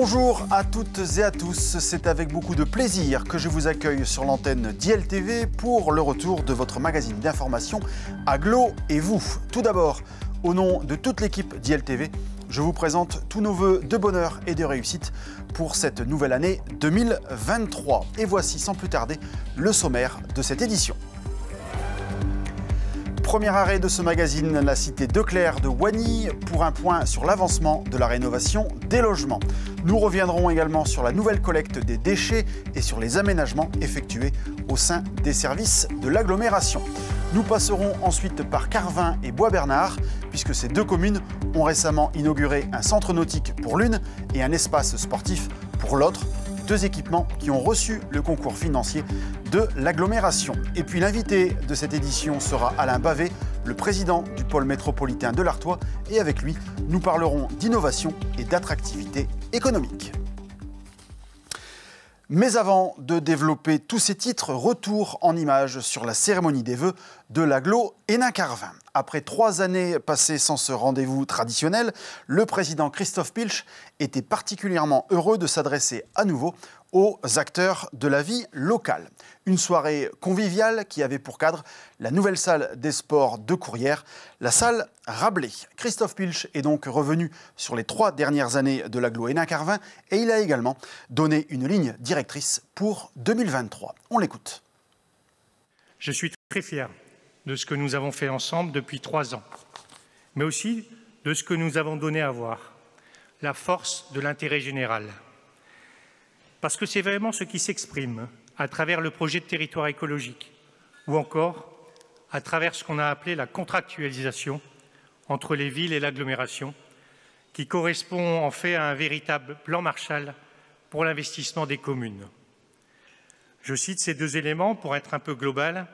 Bonjour à toutes et à tous, c'est avec beaucoup de plaisir que je vous accueille sur l'antenne d'ILTV pour le retour de votre magazine d'information Agglo et vous. Tout d'abord, au nom de toute l'équipe d'ILTV, je vous présente tous nos vœux de bonheur et de réussite pour cette nouvelle année 2023. Et voici sans plus tarder le sommaire de cette édition. Premier arrêt de ce magazine, la cité Declercq de Wagny, pour un point sur l'avancement de la rénovation des logements. Nous reviendrons également sur la nouvelle collecte des déchets et sur les aménagements effectués au sein des services de l'agglomération. Nous passerons ensuite par Carvin et Bois-Bernard, puisque ces deux communes ont récemment inauguré un centre nautique pour l'une et un espace sportif pour l'autre. Deux équipements qui ont reçu le concours financier de l'agglomération. Et puis l'invité de cette édition sera Alain Bavet, le président du pôle métropolitain de l'Artois. Et avec lui, nous parlerons d'innovation et d'attractivité économique. Mais avant de développer tous ces titres, retour en images sur la cérémonie des vœux de l'agglo Hénin-Carvin. Après 3 années passées sans ce rendez-vous traditionnel, le président Christophe Pilch était particulièrement heureux de s'adresser à nouveau aux acteurs de la vie locale. Une soirée conviviale qui avait pour cadre la nouvelle salle des sports de Courrières, la salle Rabelais. Christophe Pilch est donc revenu sur les 3 dernières années de l'agglo Hénin-Carvin et il a également donné une ligne directrice pour 2023. On l'écoute. Je suis très fier de ce que nous avons fait ensemble depuis 3 ans, mais aussi de ce que nous avons donné à voir, la force de l'intérêt général. Parce que c'est vraiment ce qui s'exprime à travers le projet de territoire écologique ou encore à travers ce qu'on a appelé la contractualisation entre les villes et l'agglomération, qui correspond en fait à un véritable plan Marshall pour l'investissement des communes. Je cite ces 2 éléments pour être un peu global,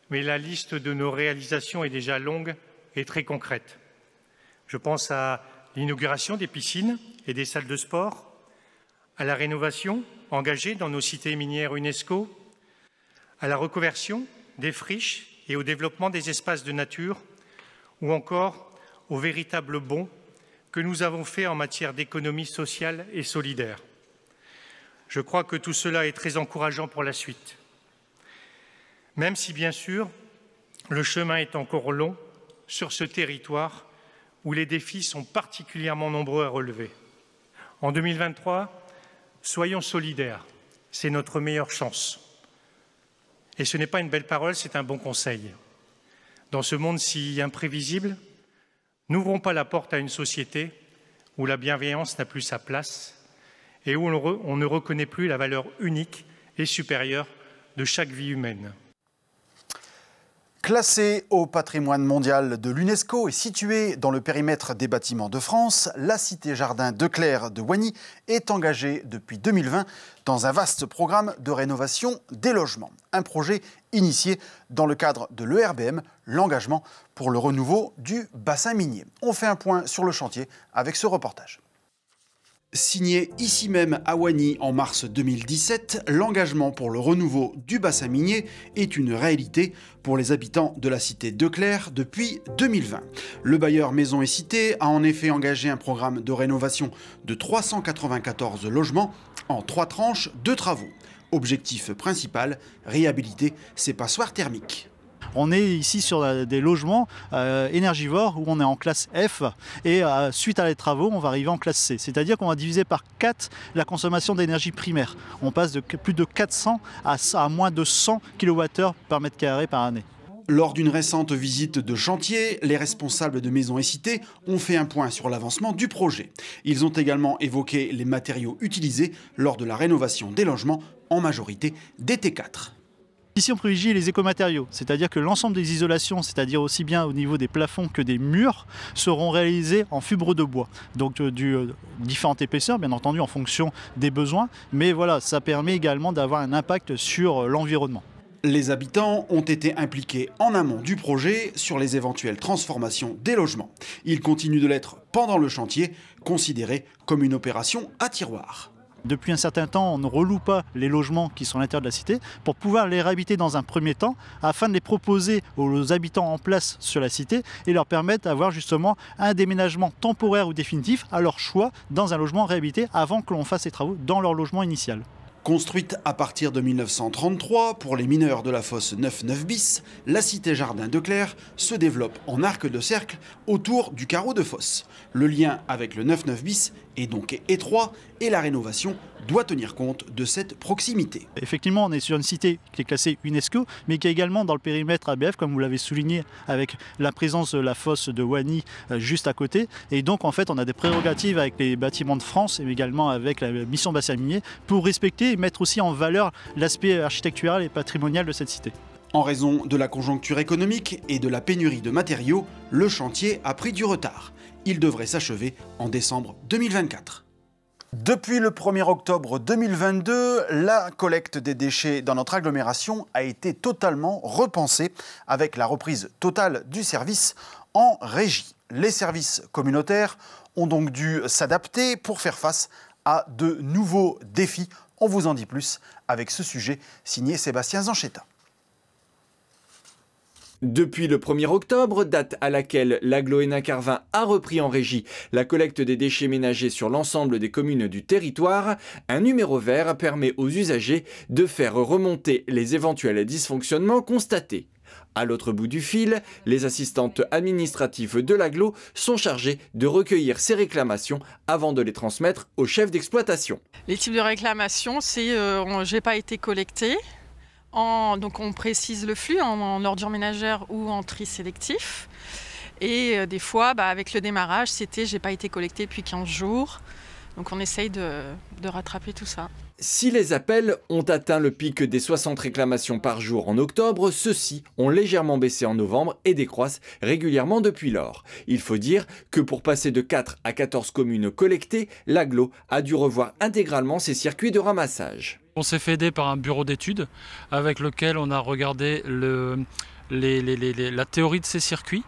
mais la liste de nos réalisations est déjà longue et très concrète. Je pense à l'inauguration des piscines et des salles de sport, à la rénovation engagée dans nos cités minières UNESCO, à la reconversion des friches et au développement des espaces de nature, ou encore au véritable bond que nous avons fait en matière d'économie sociale et solidaire. Je crois que tout cela est très encourageant pour la suite. Même si, bien sûr, le chemin est encore long sur ce territoire où les défis sont particulièrement nombreux à relever. En 2023, soyons solidaires, c'est notre meilleure chance. Et ce n'est pas une belle parole, c'est un bon conseil. Dans ce monde si imprévisible, n'ouvrons pas la porte à une société où la bienveillance n'a plus sa place et où on ne reconnaît plus la valeur unique et supérieure de chaque vie humaine. Classée au patrimoine mondial de l'UNESCO et située dans le périmètre des bâtiments de France, la cité-jardin Declercq de Wagny est engagée depuis 2020 dans un vaste programme de rénovation des logements. Un projet initié dans le cadre de l'ERBM, l'engagement pour le renouveau du bassin minier. On fait un point sur le chantier avec ce reportage. Signé ici même à Wagny en mars 2017, l'engagement pour le renouveau du bassin minier est une réalité pour les habitants de la cité Declercq depuis 2020. Le bailleur Maisons et Cités a en effet engagé un programme de rénovation de 394 logements en 3 tranches de travaux. Objectif principal, réhabiliter ces passoires thermiques. On est ici sur des logements énergivores où on est en classe F et suite à les travaux, on va arriver en classe C. C'est-à-dire qu'on va diviser par 4 la consommation d'énergie primaire. On passe de plus de 400 à moins de 100 kWh par mètre carré par année. Lors d'une récente visite de chantier, les responsables de Maisons et Cités ont fait un point sur l'avancement du projet. Ils ont également évoqué les matériaux utilisés lors de la rénovation des logements, en majorité des T4. Ici, on privilégie les écomatériaux, c'est-à-dire que l'ensemble des isolations, c'est-à-dire aussi bien au niveau des plafonds que des murs, seront réalisés en fibre de bois. Donc différentes épaisseurs, bien entendu, en fonction des besoins, mais voilà, ça permet également d'avoir un impact sur l'environnement. Les habitants ont été impliqués en amont du projet sur les éventuelles transformations des logements. Ils continuent de l'être pendant le chantier, considéré comme une opération à tiroir. Depuis un certain temps, on ne reloue pas les logements qui sont à l'intérieur de la cité pour pouvoir les réhabiter dans un premier temps afin de les proposer aux habitants en place sur la cité et leur permettre d'avoir justement un déménagement temporaire ou définitif à leur choix dans un logement réhabilité avant que l'on fasse les travaux dans leur logement initial. Construite à partir de 1933 pour les mineurs de la fosse 9-9 bis, la cité Jardin de Clères se développe en arc de cercle autour du carreau de fosse. Le lien avec le 9-9 bis est donc étroit et la rénovation doit tenir compte de cette proximité. Effectivement, on est sur une cité qui est classée UNESCO, mais qui est également dans le périmètre ABF, comme vous l'avez souligné, avec la présence de la fosse de Wany juste à côté. Et donc, en fait, on a des prérogatives avec les bâtiments de France et également avec la mission bassin minier pour respecter et mettre aussi en valeur l'aspect architectural et patrimonial de cette cité. En raison de la conjoncture économique et de la pénurie de matériaux, le chantier a pris du retard. Il devrait s'achever en décembre 2024. Depuis le 1er octobre 2022, la collecte des déchets dans notre agglomération a été totalement repensée avec la reprise totale du service en régie. Les services communautaires ont donc dû s'adapter pour faire face à de nouveaux défis. On vous en dit plus avec ce sujet signé Sébastien Zanchetta. Depuis le 1er octobre, date à laquelle l'agglo Hénin-Carvin a repris en régie la collecte des déchets ménagers sur l'ensemble des communes du territoire, un numéro vert permet aux usagers de faire remonter les éventuels dysfonctionnements constatés. À l'autre bout du fil, les assistantes administratives de l'agglo sont chargées de recueillir ces réclamations avant de les transmettre au chef d'exploitation. Les types de réclamations, c'est j'ai pas été collecté. Donc on précise le flux en ordures ménagères ou en tri sélectif. Et des fois, avec le démarrage, c'était j'ai pas été collecté depuis 15 jours. Donc on essaye de rattraper tout ça. Si les appels ont atteint le pic des 60 réclamations par jour en octobre, ceux-ci ont légèrement baissé en novembre et décroissent régulièrement depuis lors. Il faut dire que pour passer de 4 à 14 communes collectées, l'agglo a dû revoir intégralement ses circuits de ramassage. On s'est fait aider par un bureau d'études avec lequel on a regardé la théorie de ces circuits,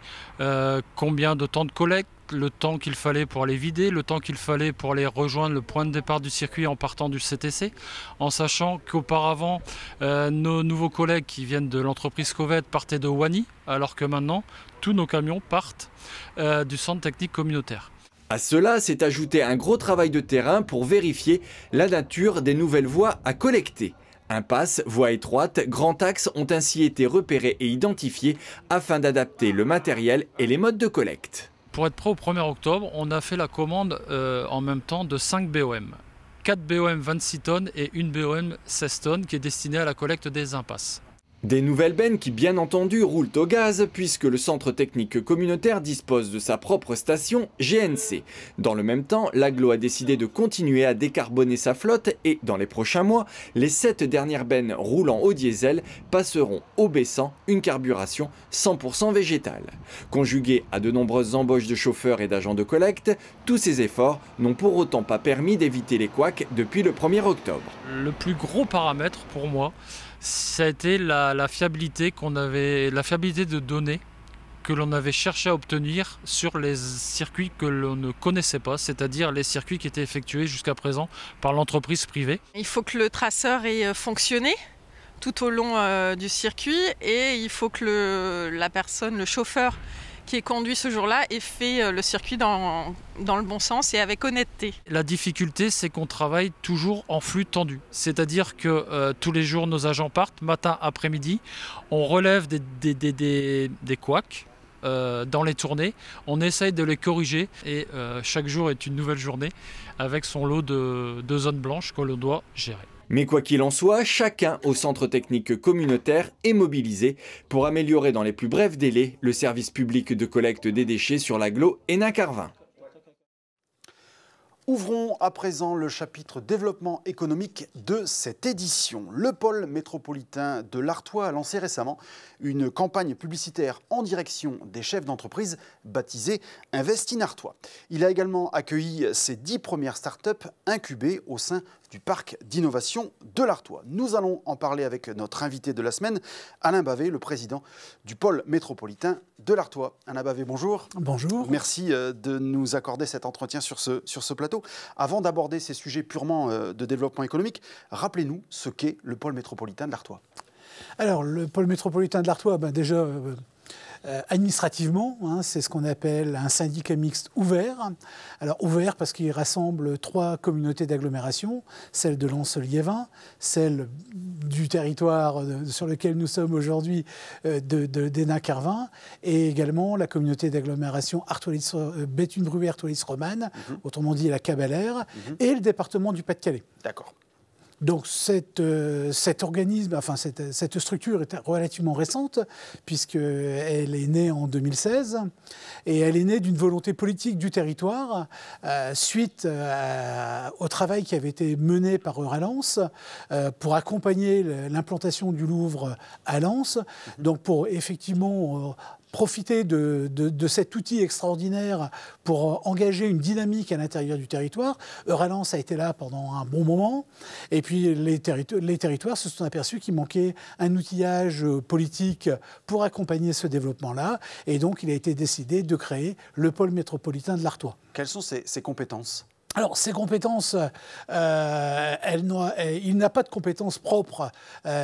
combien de temps de collecte, le temps qu'il fallait pour les vider, le temps qu'il fallait pour les rejoindre le point de départ du circuit en partant du CTC, en sachant qu'auparavant, nos nouveaux collègues qui viennent de l'entreprise Covette partaient de Wany, alors que maintenant, tous nos camions partent du centre technique communautaire. À cela s'est ajouté un gros travail de terrain pour vérifier la nature des nouvelles voies à collecter. Impasses, voies étroites, grands axes ont ainsi été repérés et identifiés afin d'adapter le matériel et les modes de collecte. Pour être prêt au 1er octobre, on a fait la commande en même temps de 5 BOM. 4 BOM 26 tonnes et une BOM 16 tonnes qui est destinée à la collecte des impasses. Des nouvelles bennes qui bien entendu roulent au gaz puisque le centre technique communautaire dispose de sa propre station GNC. Dans le même temps, l'agglo a décidé de continuer à décarboner sa flotte et dans les prochains mois, les 7 dernières bennes roulant au diesel passeront au baissant une carburation 100% végétale. Conjugués à de nombreuses embauches de chauffeurs et d'agents de collecte, tous ces efforts n'ont pour autant pas permis d'éviter les couacs depuis le 1er octobre. Le plus gros paramètre pour moi, ça a été la fiabilité de données que l'on avait cherché à obtenir sur les circuits que l'on ne connaissait pas, c'est-à-dire les circuits qui étaient effectués jusqu'à présent par l'entreprise privée. Il faut que le traceur ait fonctionné tout au long du circuit et il faut que le chauffeur qui est conduit ce jour-là ait fait le circuit dans le bon sens et avec honnêteté. La difficulté, c'est qu'on travaille toujours en flux tendu. C'est-à-dire que tous les jours, nos agents partent, matin, après-midi. On relève des couacs dans les tournées. On essaye de les corriger et chaque jour est une nouvelle journée avec son lot de zones blanches que l'on doit gérer. Mais quoi qu'il en soit, chacun au centre technique communautaire est mobilisé pour améliorer dans les plus brefs délais le service public de collecte des déchets sur l'agglo Hénin-Carvin. Ouvrons à présent le chapitre développement économique de cette édition. Le pôle métropolitain de l'Artois a lancé récemment une campagne publicitaire en direction des chefs d'entreprise baptisée Invest in Artois. Il a également accueilli ses 10 premières startups incubées au sein du parc d'innovation de l'Artois. Nous allons en parler avec notre invité de la semaine, Alain Bavet, le président du pôle métropolitain de l'Artois. Alain Bavet, bonjour. Bonjour. Merci de nous accorder cet entretien sur ce plateau. Avant d'aborder ces sujets purement de développement économique, rappelez-nous ce qu'est le pôle métropolitain de l'Artois. Alors, le pôle métropolitain de l'Artois, déjà... administrativement, c'est ce qu'on appelle un syndicat mixte ouvert. Alors ouvert parce qu'il rassemble 3 communautés d'agglomération, celle de Lens-Liévin, celle du territoire sur lequel nous sommes aujourd'hui d'Hénin-Carvin, et également la communauté d'agglomération Béthune-Bruay-Artois-Romane, autrement dit la Cabalère, et le département du Pas-de-Calais. D'accord. Donc cet organisme, cette structure est relativement récente puisqu'elle est née en 2016 et elle est née d'une volonté politique du territoire suite au travail qui avait été mené par Euralens pour accompagner l'implantation du Louvre à Lens, donc pour effectivement profiter de cet outil extraordinaire pour engager une dynamique à l'intérieur du territoire. Euralens a été là pendant un bon moment. Et puis les territoires se sont aperçus qu'il manquait un outillage politique pour accompagner ce développement-là. Et donc il a été décidé de créer le pôle métropolitain de l'Artois. Quelles sont ses compétences ? Alors, ces compétences, il n'a pas de compétences propres,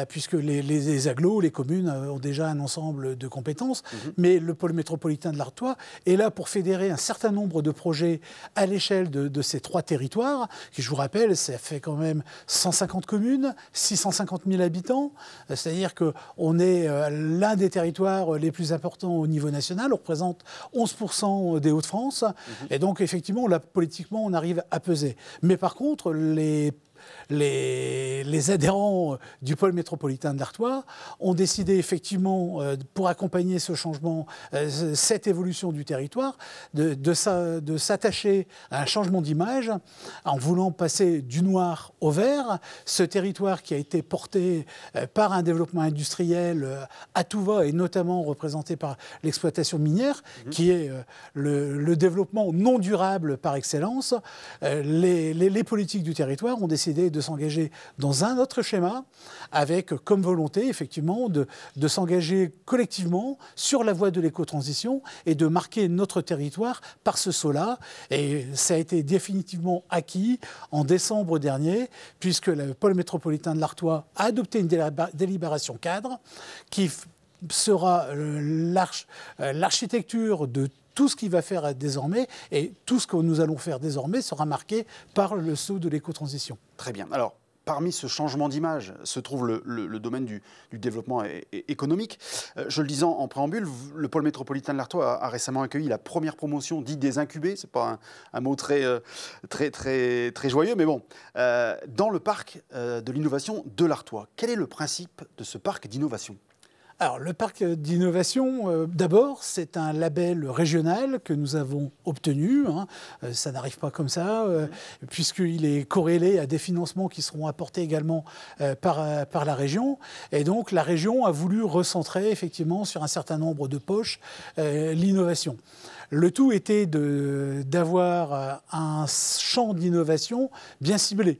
puisque les agglos, les communes ont déjà un ensemble de compétences, mais le pôle métropolitain de l'Artois est là pour fédérer un certain nombre de projets à l'échelle de ces 3 territoires, qui, je vous rappelle, ça fait quand même 150 communes, 650 000 habitants, c'est-à-dire qu'on est l'un des territoires les plus importants au niveau national, on représente 11% des Hauts-de-France, et donc, effectivement, là, politiquement, on arrive à peser. Mais par contre, les adhérents du pôle métropolitain de l'Artois ont décidé effectivement, pour accompagner ce changement, cette évolution du territoire, de s'attacher à un changement d'image en voulant passer du noir au vert. Ce territoire qui a été porté par un développement industriel à tout va, et notamment représenté par l'exploitation minière, qui est le développement non durable par excellence, les politiques du territoire ont décidé de s'engager dans un autre schéma, avec comme volonté, effectivement, de s'engager collectivement sur la voie de l'éco-transition et de marquer notre territoire par ce saut-là. Et ça a été définitivement acquis en décembre dernier, puisque le pôle métropolitain de l'Artois a adopté une délibération cadre qui sera l'architecture de tout ce qu'il va faire désormais, et tout ce que nous allons faire désormais sera marqué par le saut de l'éco-transition. Très bien. Alors, parmi ce changement d'image se trouve le domaine du développement économique. Je le disais en préambule, le pôle métropolitain de l'Artois a récemment accueilli la première promotion dite des incubés. Ce n'est pas un mot très joyeux, mais bon. Dans le parc de l'innovation de l'Artois, quel est le principe de ce parc d'innovation ? Alors, le parc d'innovation, d'abord, c'est un label régional que nous avons obtenu. Ça n'arrive pas comme ça, puisqu'il est corrélé à des financements qui seront apportés également par la région. Et donc, la région a voulu recentrer, effectivement, sur un certain nombre de poches, l'innovation. Le tout était d'avoir un champ d'innovation bien ciblé.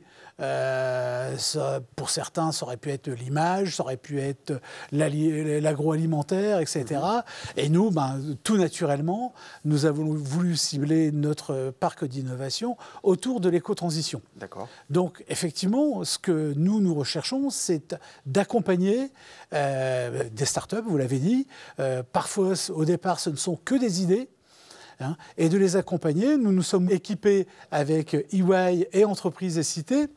Pour certains, ça aurait pu être l'image, ça aurait pu être l'agroalimentaire, etc. Et nous, tout naturellement, nous avons voulu cibler notre parc d'innovation autour de l'éco-transition. D'accord. Donc, effectivement, ce que nous recherchons, c'est d'accompagner des startups, vous l'avez dit. Parfois, au départ, ce ne sont que des idées. Et de les accompagner. Nous nous sommes équipés avec EY et Entreprises et Cités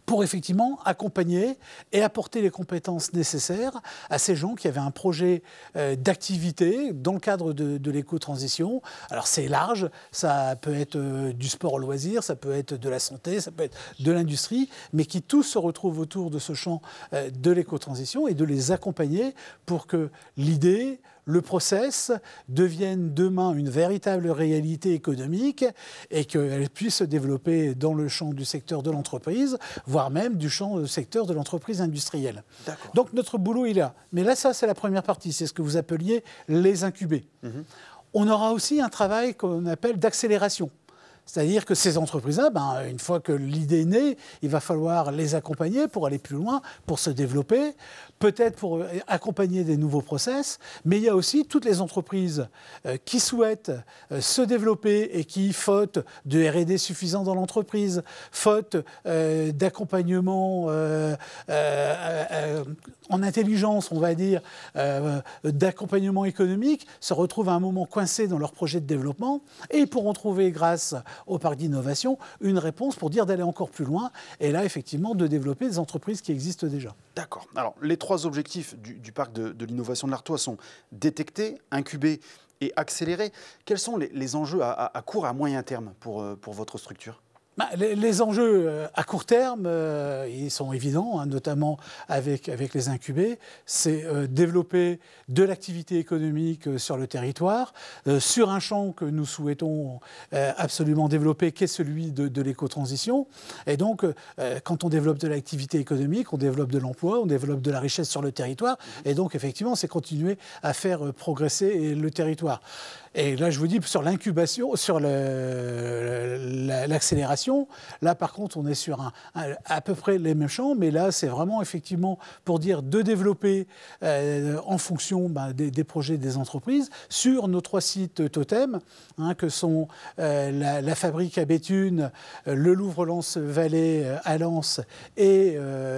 pour effectivement accompagner et apporter les compétences nécessaires à ces gens qui avaient un projet d'activité dans le cadre de l'éco-transition. Alors c'est large, ça peut être du sport au loisir, ça peut être de la santé, ça peut être de l'industrie, mais qui tous se retrouvent autour de ce champ de l'éco-transition et de les accompagner pour que l'idée, le process devienne demain une véritable réalité économique et qu'elle puisse se développer dans le champ du secteur de l'entreprise, voire même du champ du secteur de l'entreprise industrielle. Donc notre boulot il est là. Mais là, ça c'est la première partie, c'est ce que vous appeliez les incubés. On aura aussi un travail qu'on appelle d'accélération. C'est-à-dire que ces entreprises-là, une fois que l'idée est née, il va falloir les accompagner pour aller plus loin, pour se développer, peut-être pour accompagner des nouveaux process, mais il y a aussi toutes les entreprises qui souhaitent se développer et qui, faute de R&D suffisant dans l'entreprise, faute d'accompagnement en intelligence, on va dire, d'accompagnement économique, se retrouvent à un moment coincés dans leur projet de développement et pourront trouver, grâce au parc d'innovation, une réponse pour dire d'aller encore plus loin et là, effectivement, de développer des entreprises qui existent déjà. D'accord. Alors, les 3 objectifs du parc de l'innovation de l'Artois sont détecter, incuber et accélérer. Quels sont les enjeux à court et à moyen terme pour votre structure ? Les enjeux à court terme, ils sont évidents, notamment avec les incubés. C'est développer de l'activité économique sur le territoire, sur un champ que nous souhaitons absolument développer, qui est celui de l'éco-transition. Et donc, quand on développe de l'activité économique, on développe de l'emploi, on développe de la richesse sur le territoire. Et donc, effectivement, c'est continuer à faire progresser le territoire. Et là, je vous dis, sur l'incubation, sur l'accélération, là, par contre, on est sur à peu près les mêmes champs, mais là, c'est vraiment, effectivement, pour dire de développer en fonction des projets des entreprises sur nos 3 sites totems, que sont la fabrique à Béthune, le Louvre-Lens-Vallée à Lens et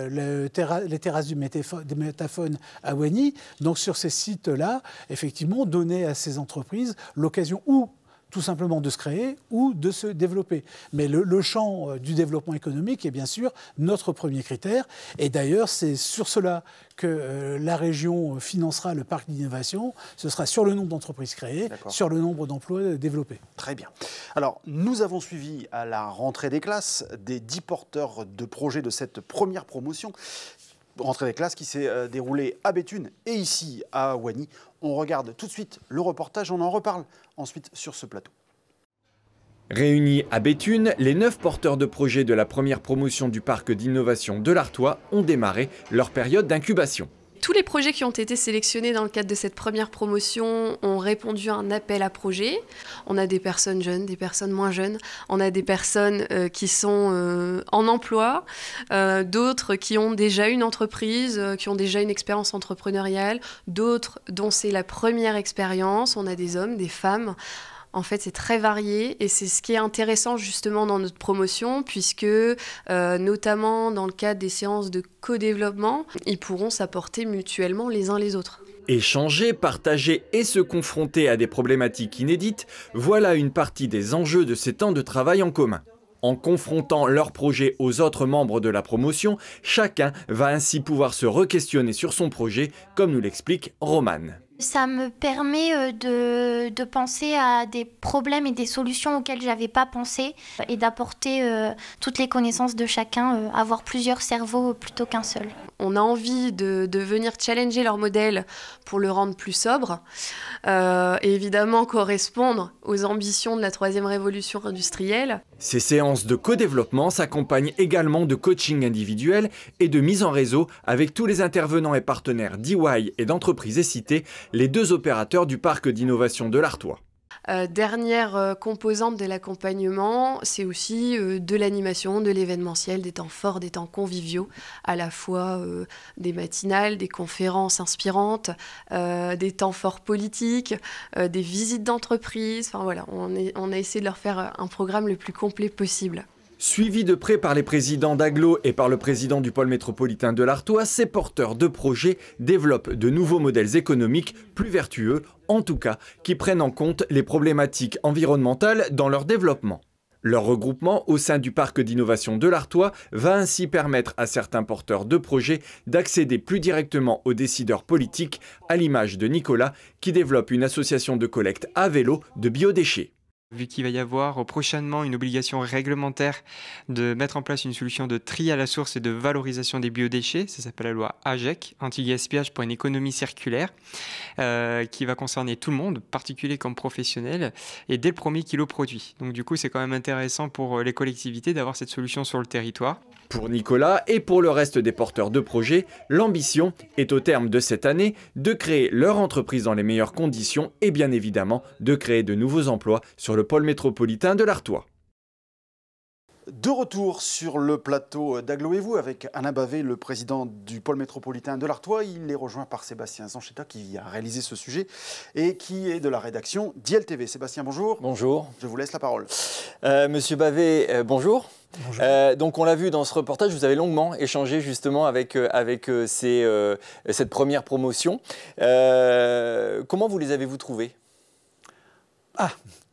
les terrasses du Métaphone à Wagny. Donc, sur ces sites-là, effectivement, donner à ces entreprises l'occasion ou tout simplement de se créer ou de se développer. Mais le champ du développement économique est bien sûr notre premier critère. Et d'ailleurs, c'est sur cela que la région financera le parc d'innovation. Ce sera sur le nombre d'entreprises créées, sur le nombre d'emplois développés. Très bien. Alors, nous avons suivi à la rentrée des classes des 10 porteurs de projets de cette première promotion. Rentrée des classes qui s'est déroulée à Béthune et ici à Wagny. On regarde tout de suite le reportage, on en reparle ensuite sur ce plateau. Réunis à Béthune, les 9 porteurs de projets de la première promotion du parc d'innovation de l'Artois ont démarré leur période d'incubation. Tous les projets qui ont été sélectionnés dans le cadre de cette première promotion ont répondu à un appel à projet. On a des personnes jeunes, des personnes moins jeunes, on a des personnes qui sont en emploi, d'autres qui ont déjà une entreprise, qui ont déjà une expérience entrepreneuriale, d'autres dont c'est la première expérience. On a des hommes, des femmes. En fait, c'est très varié et c'est ce qui est intéressant justement dans notre promotion puisque, notamment dans le cadre des séances de co-développement, ils pourront s'apporter mutuellement les uns les autres. Échanger, partager et se confronter à des problématiques inédites, voilà une partie des enjeux de ces temps de travail en commun. En confrontant leurs projets aux autres membres de la promotion, chacun va ainsi pouvoir se re-questionner sur son projet, comme nous l'explique Romane. Ça me permet de penser à des problèmes et des solutions auxquelles je n'avais pas pensé et d'apporter toutes les connaissances de chacun, avoir plusieurs cerveaux plutôt qu'un seul. On a envie de venir challenger leur modèle pour le rendre plus sobre et évidemment correspondre aux ambitions de la 3e révolution industrielle. Ces séances de co-développement s'accompagnent également de coaching individuel et de mise en réseau avec tous les intervenants et partenaires d'EY et d'entreprises citées, les 2 opérateurs du parc d'innovation de l'Artois. Dernière composante de l'accompagnement, c'est aussi de l'animation, de l'événementiel, des temps forts, des temps conviviaux, à la fois des matinales, des conférences inspirantes, des temps forts politiques, des visites d'entreprise. Enfin voilà, on a essayé de leur faire un programme le plus complet possible. Suivis de près par les présidents d'Aglo et par le président du pôle métropolitain de l'Artois, ces porteurs de projets développent de nouveaux modèles économiques plus vertueux, en tout cas qui prennent en compte les problématiques environnementales dans leur développement. Leur regroupement au sein du parc d'innovation de l'Artois va ainsi permettre à certains porteurs de projets d'accéder plus directement aux décideurs politiques, à l'image de Nicolas qui développe une association de collecte à vélo de biodéchets. Vu qu'il va y avoir prochainement une obligation réglementaire de mettre en place une solution de tri à la source et de valorisation des biodéchets, ça s'appelle la loi AGEC, anti-gaspillage pour une économie circulaire, qui va concerner tout le monde, particulier comme professionnel, et dès le premier kilo produit. Donc du coup, c'est quand même intéressant pour les collectivités d'avoir cette solution sur le territoire. Pour Nicolas et pour le reste des porteurs de projets, l'ambition est au terme de cette année de créer leur entreprise dans les meilleures conditions et bien évidemment de créer de nouveaux emplois sur le pôle métropolitain de l'Artois. De retour sur le plateau d'Aglo et vous avec Alain Bavet, le président du pôle métropolitain de l'Artois. Il est rejoint par Sébastien Zanchetta qui a réalisé ce sujet et qui est de la rédaction d'ILTV. Sébastien, bonjour. Bonjour. Je vous laisse la parole. Monsieur Bavet, bonjour. Bonjour. Donc on l'a vu dans ce reportage, vous avez longuement échangé justement avec cette première promotion. Comment vous les avez-vous trouvés?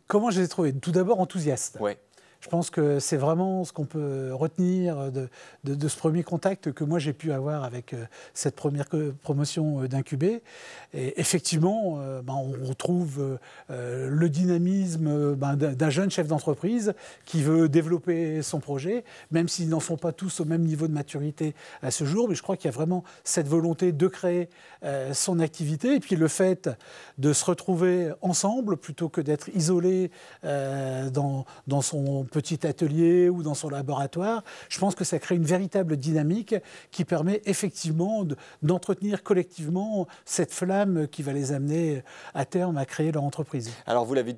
Comment je les ai trouvés? Tout d'abord enthousiastes. Ouais. Je pense que c'est vraiment ce qu'on peut retenir de ce premier contact que moi j'ai pu avoir avec cette première promotion d'Incubé. Et effectivement, on retrouve le dynamisme d'un jeune chef d'entreprise qui veut développer son projet, même s'ils n'en sont pas tous au même niveau de maturité à ce jour. Mais je crois qu'il y a vraiment cette volonté de créer son activité. Et puis le fait de se retrouver ensemble plutôt que d'être isolé dans son petit atelier ou dans son laboratoire, je pense que ça crée une véritable dynamique qui permet effectivement d'entretenir collectivement cette flamme qui va les amener à terme à créer leur entreprise. Alors vous l'avez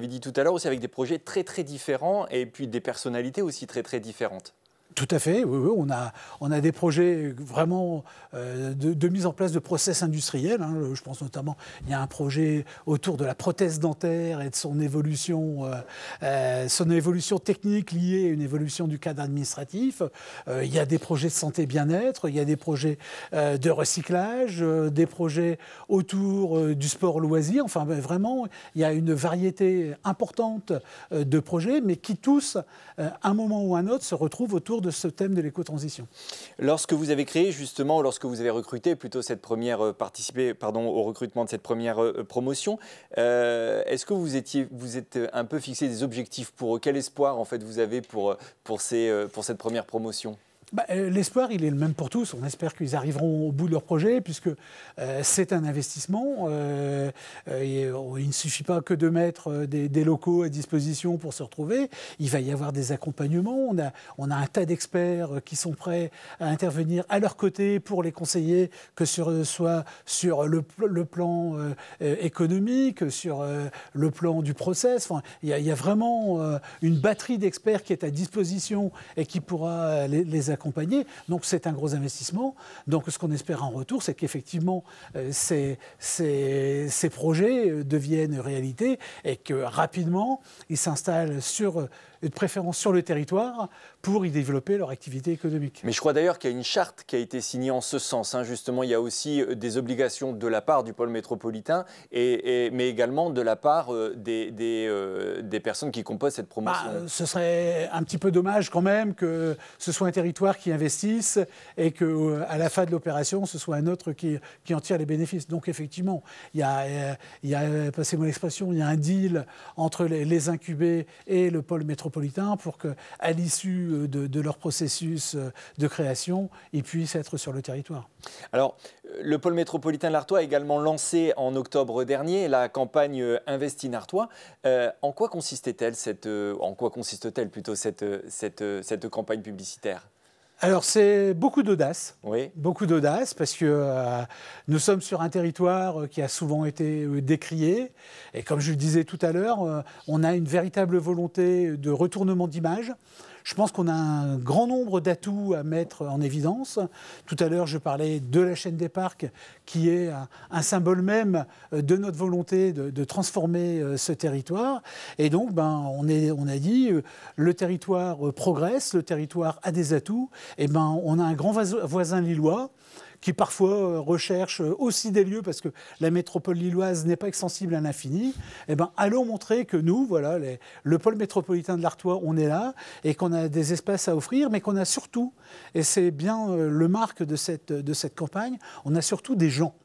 dit tout à l'heure aussi avec des projets très très différents et puis des personnalités aussi très très différentes. Tout à fait, oui, on a des projets vraiment de mise en place de process industriels. Je pense notamment, il y a un projet autour de la prothèse dentaire et de son évolution technique liée à une évolution du cadre administratif. Il y a des projets de santé bien-être, il y a des projets de recyclage, des projets autour du sport loisir. Enfin, vraiment, il y a une variété importante de projets, mais qui tous, à un moment ou un autre, se retrouvent autour de ce thème de l'éco-transition. Lorsque vous avez créé justement, lorsque vous avez recruté plutôt cette première, au recrutement de cette première promotion, est-ce que vous êtes un peu fixé des objectifs pour eux? Quel espoir en fait vous avez pour cette première promotion? L'espoir, il est le même pour tous. On espère qu'ils arriveront au bout de leur projet, puisque c'est un investissement. Il ne suffit pas que de mettre des locaux à disposition pour se retrouver. Il va y avoir des accompagnements. On a un tas d'experts qui sont prêts à intervenir à leur côté pour les conseiller, que ce soit sur le plan économique, sur le plan du process. Enfin, il y a vraiment une batterie d'experts qui est à disposition et qui pourra les accompagner. Donc c'est un gros investissement. Donc ce qu'on espère en retour, c'est qu'effectivement ces projets deviennent réalité et que rapidement ils s'installent de préférence sur le territoire pour y développer leur activité économique. Mais je crois d'ailleurs qu'il y a une charte qui a été signée en ce sens. Justement, il y a aussi des obligations de la part du pôle métropolitain, mais également de la part des personnes qui composent cette promotion. Ce serait un petit peu dommage quand même que ce soit un territoire qui investisse et qu'à la fin de l'opération, ce soit un autre qui en tire les bénéfices. Donc effectivement, il y a passez-moi l'expression, il y a un deal entre les incubés et le pôle métropolitain pour qu'à l'issue de leur processus de création, ils puissent être sur le territoire. Alors, le pôle métropolitain de l'Artois a également lancé en octobre dernier la campagne Investis Artois. En quoi consiste-t-elle cette campagne publicitaire? Alors c'est beaucoup d'audace, oui. Beaucoup d'audace parce que nous sommes sur un territoire qui a souvent été décrié et comme je le disais tout à l'heure, on a une véritable volonté de retournement d'image. Je pense qu'on a un grand nombre d'atouts à mettre en évidence. Tout à l'heure, je parlais de la chaîne des parcs, qui est un symbole même de notre volonté de transformer ce territoire. Et donc, on a dit, le territoire progresse, le territoire a des atouts. Et on a un grand voisin lillois qui parfois recherche aussi des lieux, parce que la métropole lilloise n'est pas extensible à l'infini, allons montrer que nous, voilà, le pôle métropolitain de l'Artois, on est là, et qu'on a des espaces à offrir, mais qu'on a surtout, et c'est bien le marque de cette campagne, on a surtout des gens.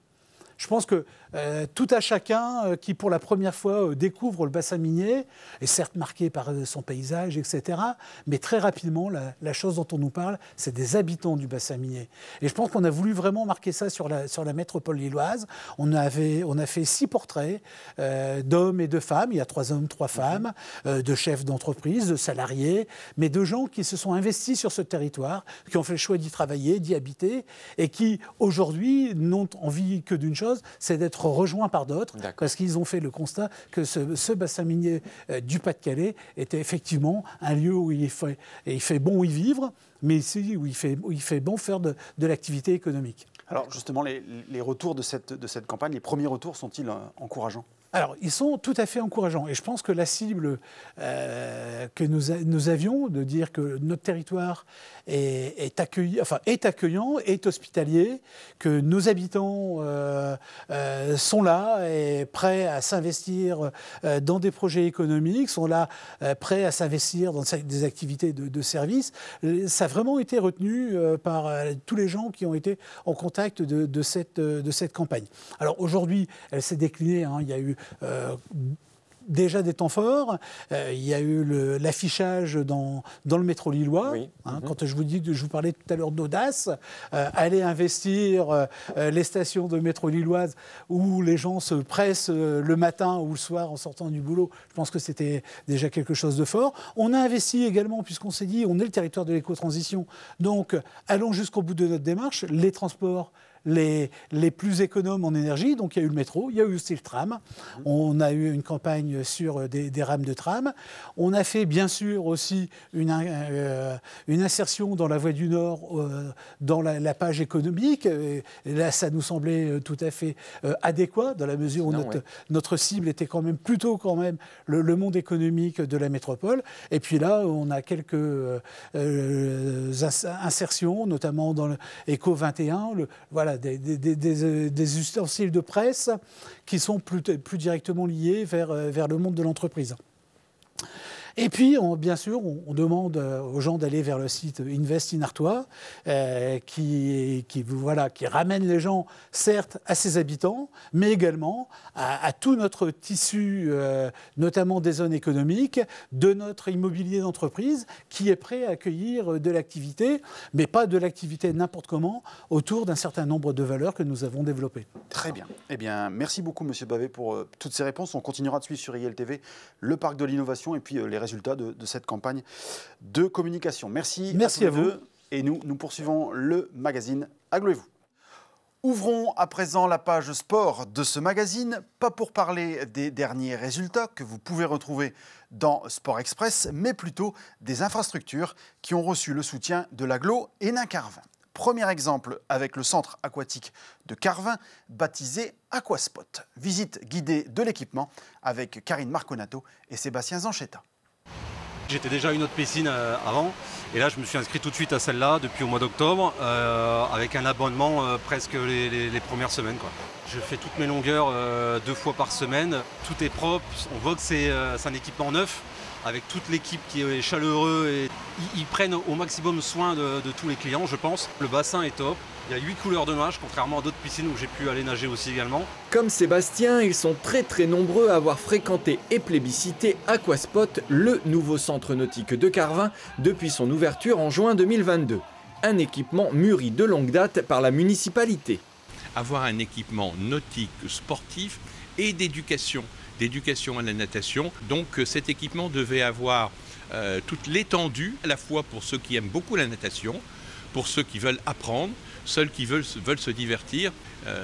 Je pense que tout à chacun qui, pour la première fois, découvre le bassin minier, est certes marqué par son paysage, etc., mais très rapidement, la chose dont on nous parle, c'est des habitants du bassin minier. Et je pense qu'on a voulu vraiment marquer ça sur la métropole lilloise. On a fait 6 portraits d'hommes et de femmes, il y a 3 hommes, 3 femmes, de chefs d'entreprise, de salariés, mais de gens qui se sont investis sur ce territoire, qui ont fait le choix d'y travailler, d'y habiter, et qui, aujourd'hui, n'ont envie que d'une chose, c'est d'être rejoints par d'autres, parce qu'ils ont fait le constat que ce bassin minier du Pas-de-Calais était effectivement un lieu où il fait bon y vivre, mais ici où il fait bon faire de l'activité économique. Alors justement, les retours de cette campagne, les premiers retours sont-ils encourageants ? Alors, ils sont tout à fait encourageants. Et je pense que la cible que nous avions, de dire que notre territoire est accueillant, est hospitalier, que nos habitants sont là et prêts à s'investir dans des projets économiques, sont là prêts à s'investir dans des activités de services, ça a vraiment été retenu par tous les gens qui ont été en contact de cette campagne. Alors aujourd'hui, elle s'est déclinée, hein, il y a eu déjà des temps forts. Il y a eu l'affichage dans le métro lillois. Oui. Hein, quand je vous parlais tout à l'heure d'audace, aller investir les stations de métro lilloises où les gens se pressent le matin ou le soir en sortant du boulot, je pense que c'était déjà quelque chose de fort. On a investi également, puisqu'on s'est dit, on est le territoire de l'éco-transition, donc allons jusqu'au bout de notre démarche, les transports les plus économes en énergie. Donc il y a eu le métro, il y a eu aussi le tram. On a eu une campagne sur des rames de tram. On a fait bien sûr aussi une insertion dans la Voie du Nord, dans la page économique. Et là, ça nous semblait tout à fait adéquat, dans la mesure où notre cible était quand même plutôt le monde économique de la métropole. Et puis là, on a quelques insertions, notamment dans l'Eco 21, voilà, des ustensiles de presse qui sont plus directement liés vers le monde de l'entreprise. Et puis, bien sûr, on demande aux gens d'aller vers le site Invest in Artois, qui ramène les gens, certes, à ses habitants, mais également à tout notre tissu, notamment des zones économiques, de notre immobilier d'entreprise, qui est prêt à accueillir de l'activité, mais pas de l'activité n'importe comment, autour d'un certain nombre de valeurs que nous avons développées. Très bien. Eh bien, merci beaucoup, Monsieur Bavet, pour toutes ces réponses. On continuera de suivre sur ILTV le parc de l'innovation et puis les résultats de cette campagne de communication. Merci à vous. Et nous poursuivons le magazine Aglo-et-vous. Ouvrons à présent la page sport de ce magazine, pas pour parler des derniers résultats que vous pouvez retrouver dans Sport Express, mais plutôt des infrastructures qui ont reçu le soutien de l'Aglo Hénin-Carvin. Premier exemple avec le centre aquatique de Carvin, baptisé Aquaspot. Visite guidée de l'équipement avec Karine Marconato et Sébastien Zanchetta. J'étais déjà à une autre piscine avant et là je me suis inscrit tout de suite à celle-là depuis au mois d'octobre avec un abonnement presque les premières semaines, quoi. Je fais toutes mes longueurs 2 fois par semaine, tout est propre, on voit que c'est un équipement neuf avec toute l'équipe qui est chaleureux et ils prennent au maximum soin de tous les clients, je pense. Le bassin est top. Il y a 8 couleurs de nage, contrairement à d'autres piscines où j'ai pu aller nager aussi également. Comme Sébastien, ils sont très nombreux à avoir fréquenté et plébiscité Aquaspot, le nouveau centre nautique de Carvin, depuis son ouverture en juin 2022. Un équipement mûri de longue date par la municipalité. Avoir un équipement nautique, sportif et d'éducation à la natation. Donc cet équipement devait avoir toute l'étendue, à la fois pour ceux qui aiment beaucoup la natation, pour ceux qui veulent apprendre, ceux qui veulent se divertir.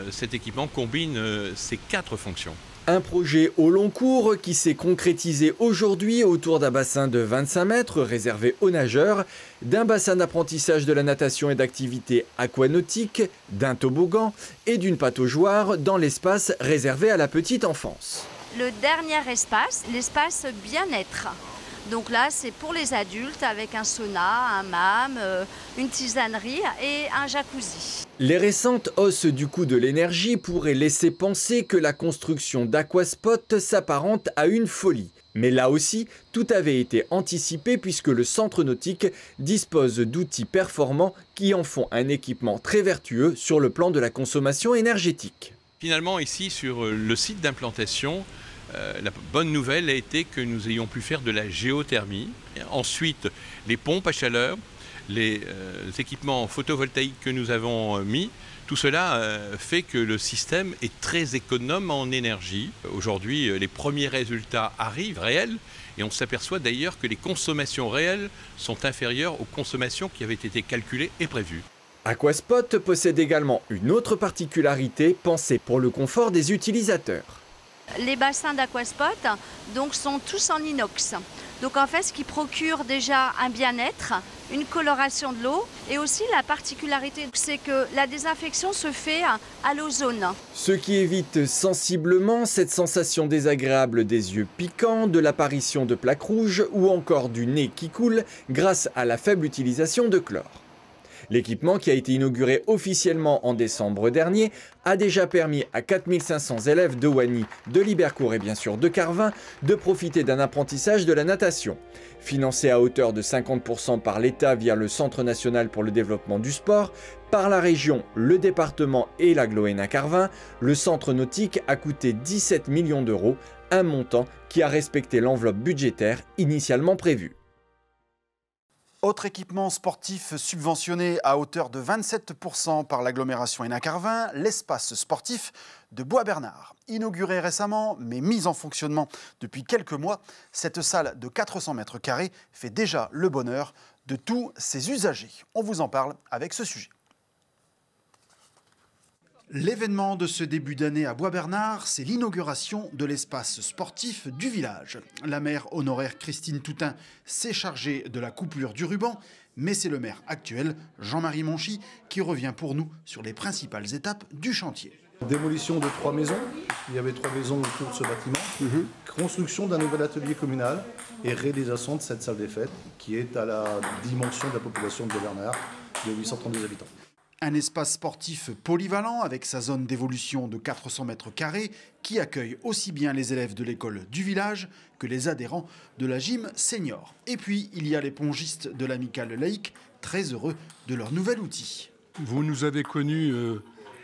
Cet équipement combine ces 4 fonctions. Un projet au long cours qui s'est concrétisé aujourd'hui autour d'un bassin de 25 mètres réservé aux nageurs, d'un bassin d'apprentissage de la natation et d'activités aquanautiques, d'un toboggan et d'une pataugeoire dans l'espace réservé à la petite enfance. Le dernier espace, l'espace bien-être. Donc là, c'est pour les adultes avec un sauna, un hammam, une tisanerie et un jacuzzi. Les récentes hausses du coût de l'énergie pourraient laisser penser que la construction d'Aquaspot s'apparente à une folie. Mais là aussi, tout avait été anticipé puisque le centre nautique dispose d'outils performants qui en font un équipement très vertueux sur le plan de la consommation énergétique. Finalement, ici, sur le site d'implantation, la bonne nouvelle a été que nous ayons pu faire de la géothermie. Ensuite, les pompes à chaleur, les équipements photovoltaïques que nous avons mis, tout cela fait que le système est très économe en énergie. Aujourd'hui, les premiers résultats arrivent réels et on s'aperçoit d'ailleurs que les consommations réelles sont inférieures aux consommations qui avaient été calculées et prévues. Aquaspot possède également une autre particularité pensée pour le confort des utilisateurs. Les bassins d'Aquaspot donc sont tous en inox. Donc en fait, ce qui procure déjà un bien-être, une coloration de l'eau et aussi la particularité, c'est que la désinfection se fait à l'ozone. Ce qui évite sensiblement cette sensation désagréable des yeux piquants, de l'apparition de plaques rouges ou encore du nez qui coule grâce à la faible utilisation de chlore. L'équipement, qui a été inauguré officiellement en décembre dernier, a déjà permis à 4500 élèves de Wany, de Libercourt et bien sûr de Carvin de profiter d'un apprentissage de la natation. Financé à hauteur de 50% par l'État via le Centre national pour le développement du sport, par la région, le département et l'agglo Hénin-Carvin, le centre nautique a coûté 17 millions d'euros, un montant qui a respecté l'enveloppe budgétaire initialement prévue. Autre équipement sportif subventionné à hauteur de 27% par l'agglomération Hénin-Carvin, l'espace sportif de Bois-Bernard. Inauguré récemment, mais mis en fonctionnement depuis quelques mois, cette salle de 400 mètres carrés fait déjà le bonheur de tous ses usagers. On vous en parle avec ce sujet. L'événement de ce début d'année à Bois-Bernard, c'est l'inauguration de l'espace sportif du village. La maire honoraire Christine Toutain s'est chargée de la coupure du ruban, mais c'est le maire actuel, Jean-Marie Monchy, qui revient pour nous sur les principales étapes du chantier. Démolition de 3 maisons, il y avait 3 maisons autour de ce bâtiment, construction d'un nouvel atelier communal et réalisation de cette salle des fêtes qui est à la dimension de la population de Bois-Bernard de 832 habitants. Un espace sportif polyvalent avec sa zone d'évolution de 400 mètres carrés qui accueille aussi bien les élèves de l'école du village que les adhérents de la gym senior. Et puis, il y a les pongistes de l'amicale laïque, très heureux de leur nouvel outil. Vous nous avez connus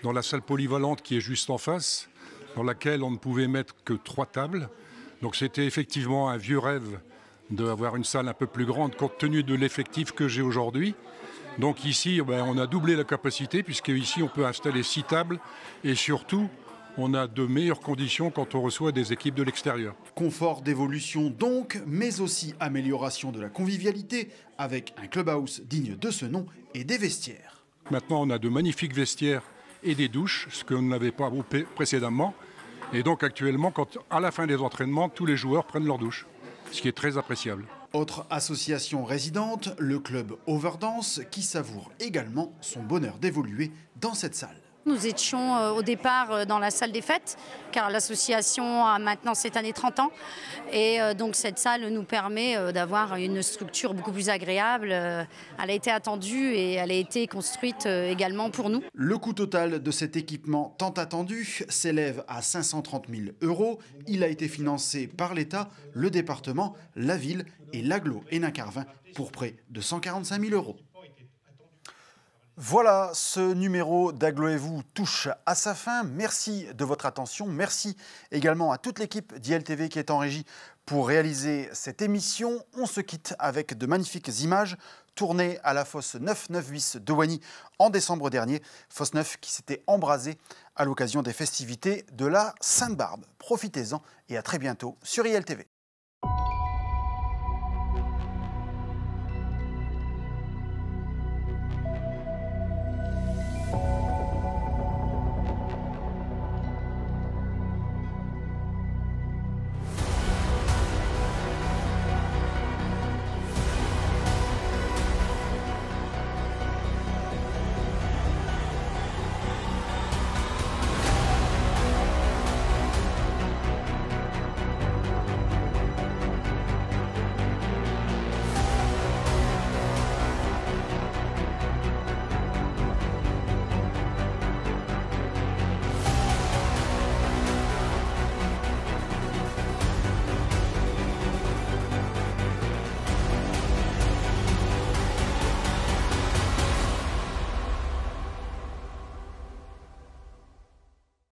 dans la salle polyvalente qui est juste en face, dans laquelle on ne pouvait mettre que 3 tables. Donc c'était effectivement un vieux rêve d'avoir une salle un peu plus grande compte tenu de l'effectif que j'ai aujourd'hui. Donc ici, on a doublé la capacité puisque ici on peut installer 6 tables et surtout on a de meilleures conditions quand on reçoit des équipes de l'extérieur. Confort d'évolution donc, mais aussi amélioration de la convivialité avec un clubhouse digne de ce nom et des vestiaires. Maintenant on a de magnifiques vestiaires et des douches, ce que nous n'avons pas précédemment. Et donc actuellement, à la fin des entraînements, tous les joueurs prennent leur douche, ce qui est très appréciable. Autre association résidente, le club Overdance, qui savoure également son bonheur d'évoluer dans cette salle. Nous étions au départ dans la salle des fêtes, car l'association a maintenant cette année 30 ans. Et donc cette salle nous permet d'avoir une structure beaucoup plus agréable. Elle a été attendue et elle a été construite également pour nous. Le coût total de cet équipement tant attendu s'élève à 530 000 €. Il a été financé par l'État, le département, la ville et l'agglo Hénin-Carvin pour près de 145 000 €. Voilà, ce numéro d'Agglo et vous touche à sa fin. Merci de votre attention. Merci également à toute l'équipe d'ILTV qui est en régie pour réaliser cette émission. On se quitte avec de magnifiques images tournées à la fosse 9-9-8 de Wany en décembre dernier. Fosse 9 qui s'était embrasée à l'occasion des festivités de la Sainte-Barbe. Profitez-en et à très bientôt sur ILTV.